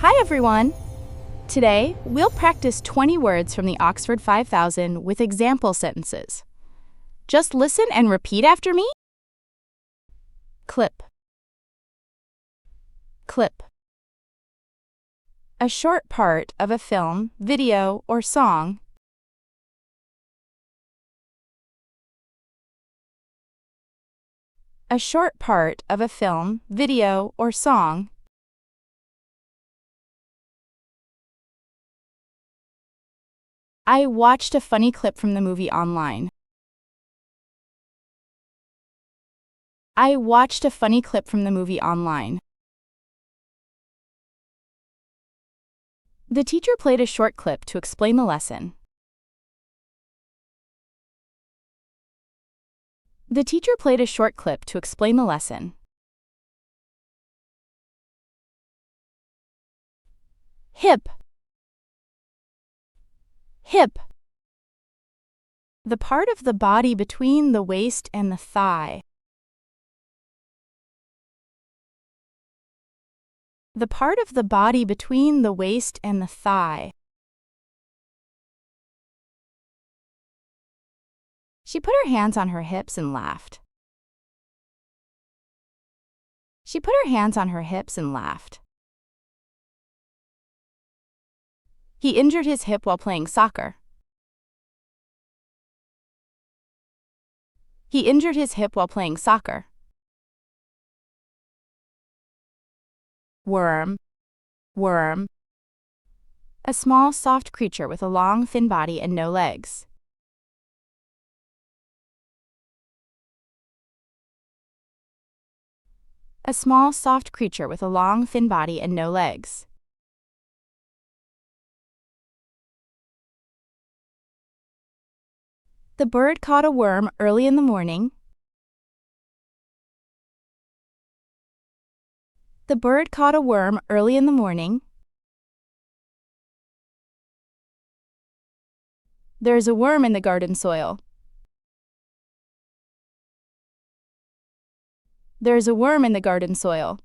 Hi everyone! Today, we'll practice 20 words from the Oxford 5000 with example sentences. Just listen and repeat after me. Clip. Clip. A short part of a film, video, or song. A short part of a film, video, or song. I watched a funny clip from the movie online. I watched a funny clip from the movie online. The teacher played a short clip to explain the lesson. The teacher played a short clip to explain the lesson. Hip. Hip. The part of the body between the waist and the thigh. The part of the body between the waist and the thigh. She put her hands on her hips and laughed. She put her hands on her hips and laughed. He injured his hip while playing soccer. He injured his hip while playing soccer. Worm. Worm. A small, soft creature with a long, thin body and no legs. A small, soft creature with a long, thin body and no legs. The bird caught a worm early in the morning. The bird caught a worm early in the morning. There's a worm in the garden soil. There's a worm in the garden soil.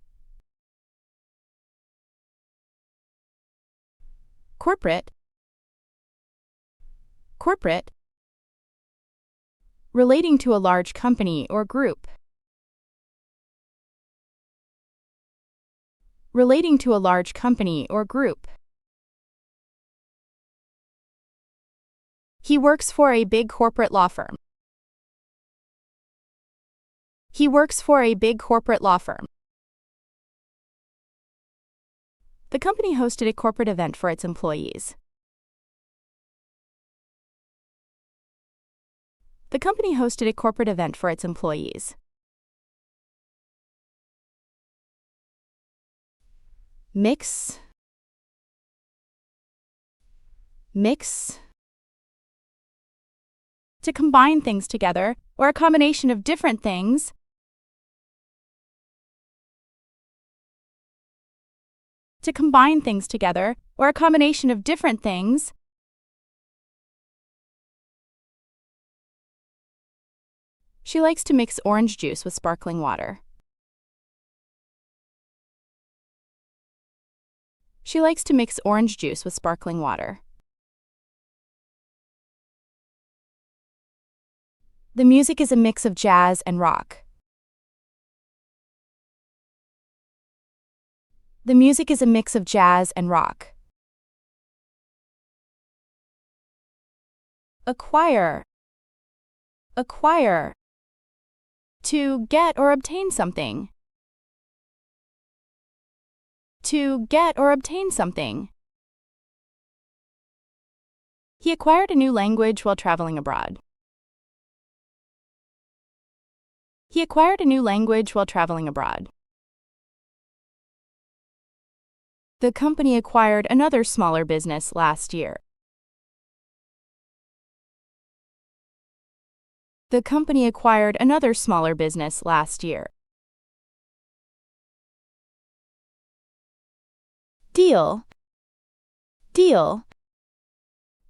Corporate. Corporate. Relating to a large company or group. Relating to a large company or group. He works for a big corporate law firm. He works for a big corporate law firm. The company hosted a corporate event for its employees. The company hosted a corporate event for its employees. Mix. Mix. To combine things together, or a combination of different things. To combine things together, or a combination of different things. She likes to mix orange juice with sparkling water. She likes to mix orange juice with sparkling water. The music is a mix of jazz and rock. The music is a mix of jazz and rock. Acquire. Acquire. To get or obtain something. To get or obtain something. He acquired a new language while traveling abroad. He acquired a new language while traveling abroad. The company acquired another smaller business last year. The company acquired another smaller business last year. Deal. Deal.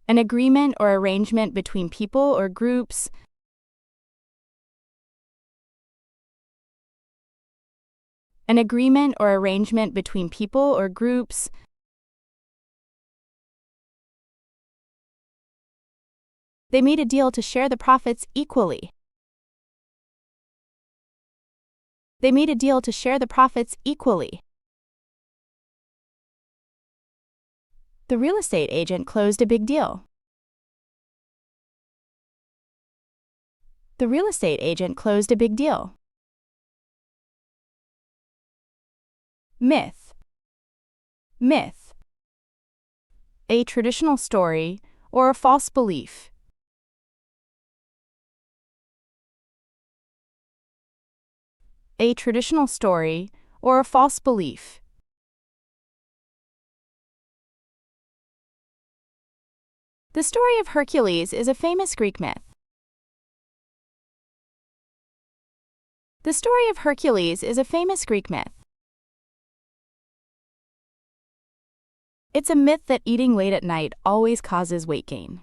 An agreement or arrangement between people or groups. An agreement or arrangement between people or groups. They made a deal to share the profits equally. They made a deal to share the profits equally. The real estate agent closed a big deal. The real estate agent closed a big deal. Myth. Myth. A traditional story or a false belief. A traditional story or a false belief. The story of Hercules is a famous Greek myth. The story of Hercules is a famous Greek myth. It's a myth that eating late at night always causes weight gain.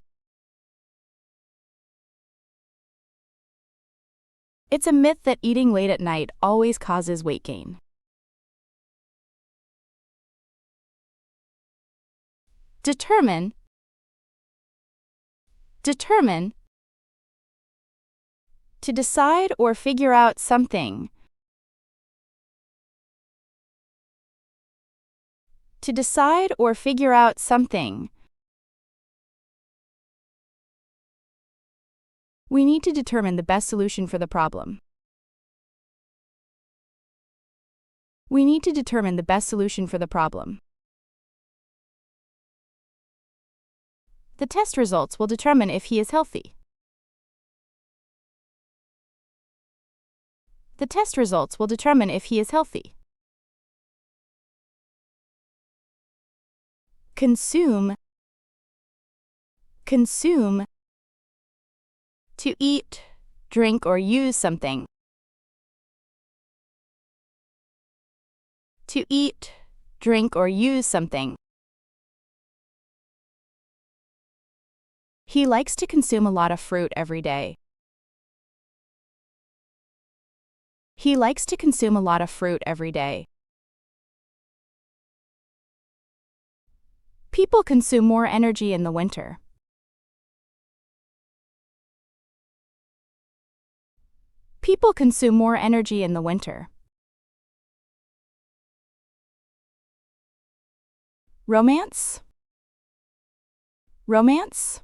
It's a myth that eating late at night always causes weight gain. Determine. Determine. To decide or figure out something. To decide or figure out something. We need to determine the best solution for the problem. We need to determine the best solution for the problem. The test results will determine if he is healthy. The test results will determine if he is healthy. Consume. Consume. To eat, drink, or use something. To eat, drink, or use something. He likes to consume a lot of fruit every day. He likes to consume a lot of fruit every day. People consume more energy in the winter. People consume more energy in the winter. Romance. Romance.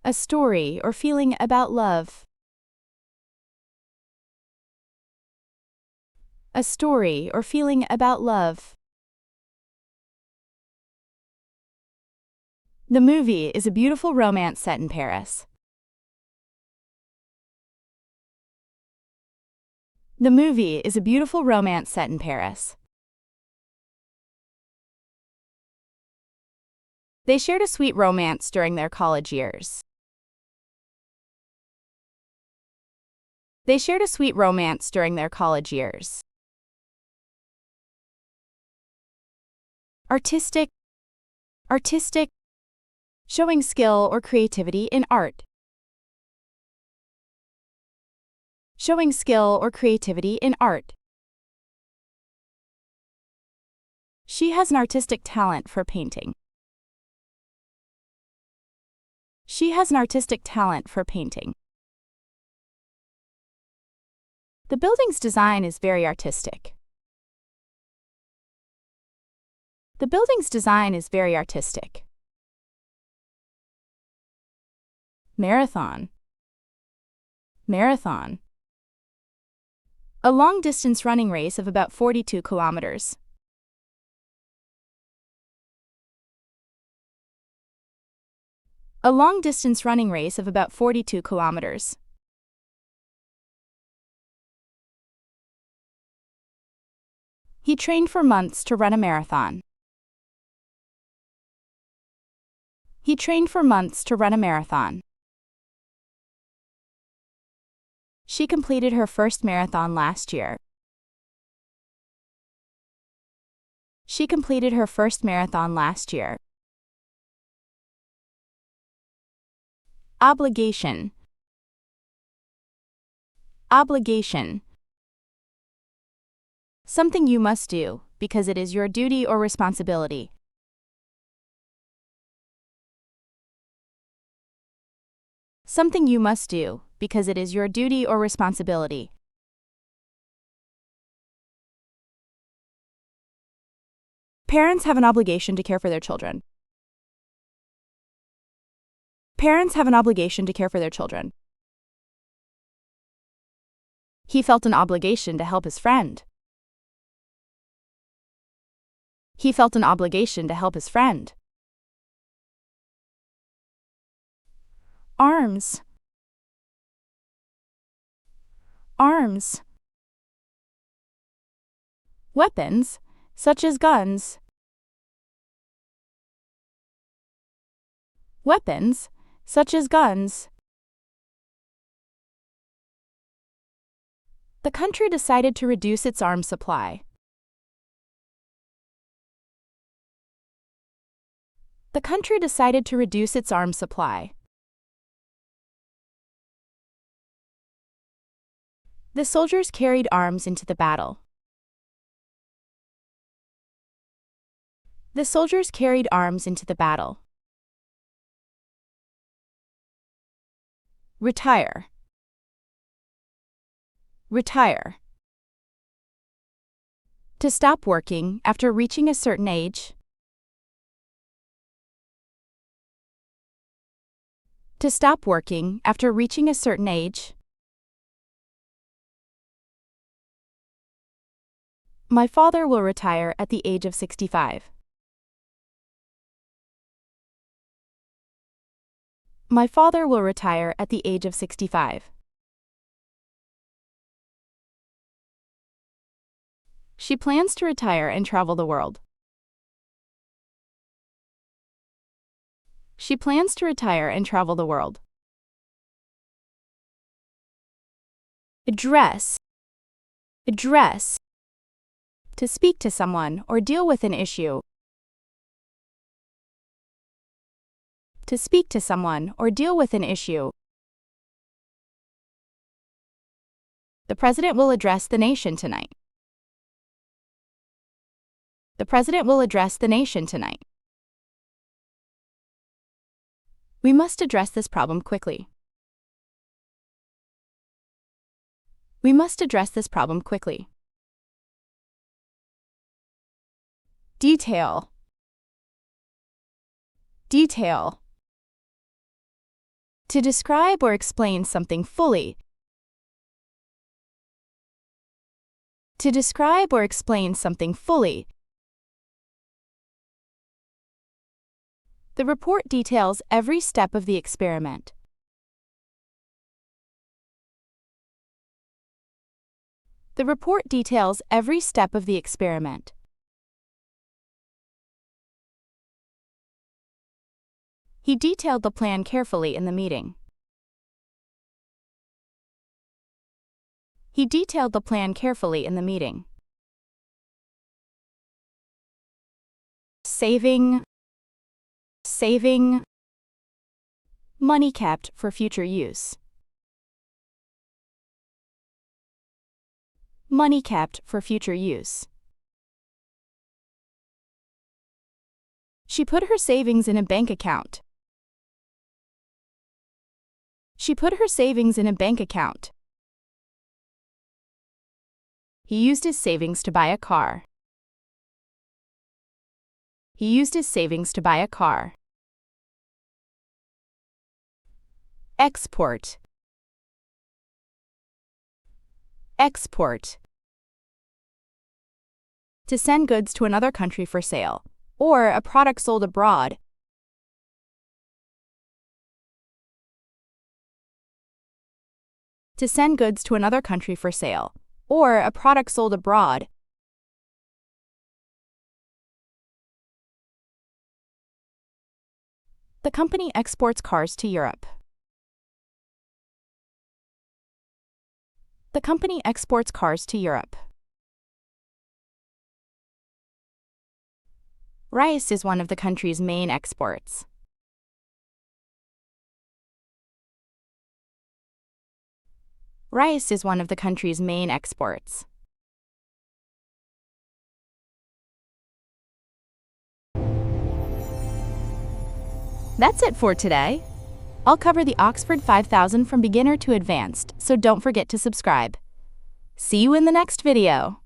A story or feeling about love. A story or feeling about love. The movie is a beautiful romance set in Paris. The movie is a beautiful romance set in Paris. They shared a sweet romance during their college years. They shared a sweet romance during their college years. Artistic. Artistic. Showing skill or creativity in art. Showing skill or creativity in art. She has an artistic talent for painting. She has an artistic talent for painting. The building's design is very artistic. The building's design is very artistic. Marathon. Marathon. A long-distance running race of about 42 kilometers. A long-distance running race of about 42 kilometers. He trained for months to run a marathon. He trained for months to run a marathon. She completed her first marathon last year. She completed her first marathon last year. Obligation. Obligation. Something you must do, because it is your duty or responsibility. Something you must do, because it is your duty or responsibility. Parents have an obligation to care for their children. Parents have an obligation to care for their children. He felt an obligation to help his friend. He felt an obligation to help his friend. Arms. Arms. Weapons, such as guns. Weapons, such as guns. The country decided to reduce its arms supply. The country decided to reduce its arms supply. The soldiers carried arms into the battle. The soldiers carried arms into the battle. Retire. Retire. To stop working after reaching a certain age. To stop working after reaching a certain age. My father will retire at the age of 65. My father will retire at the age of 65. She plans to retire and travel the world. She plans to retire and travel the world. Address. Address. To speak to someone or deal with an issue. To speak to someone or deal with an issue. The President will address the nation tonight. The President will address the nation tonight. We must address this problem quickly. We must address this problem quickly. Detail. Detail. To describe or explain something fully. To describe or explain something fully. The report details every step of the experiment. The report details every step of the experiment. He detailed the plan carefully in the meeting. He detailed the plan carefully in the meeting. Saving. Saving. Money kept for future use. Money kept for future use. She put her savings in a bank account. She put her savings in a bank account. He used his savings to buy a car. He used his savings to buy a car. Export. Export. To send goods to another country for sale, or a product sold abroad. To send goods to another country for sale, or a product sold abroad. The company exports cars to Europe. The company exports cars to Europe. Rice is one of the country's main exports. Rice is one of the country's main exports. That's it for today. I'll cover the Oxford 5000 from beginner to advanced, so don't forget to subscribe. See you in the next video.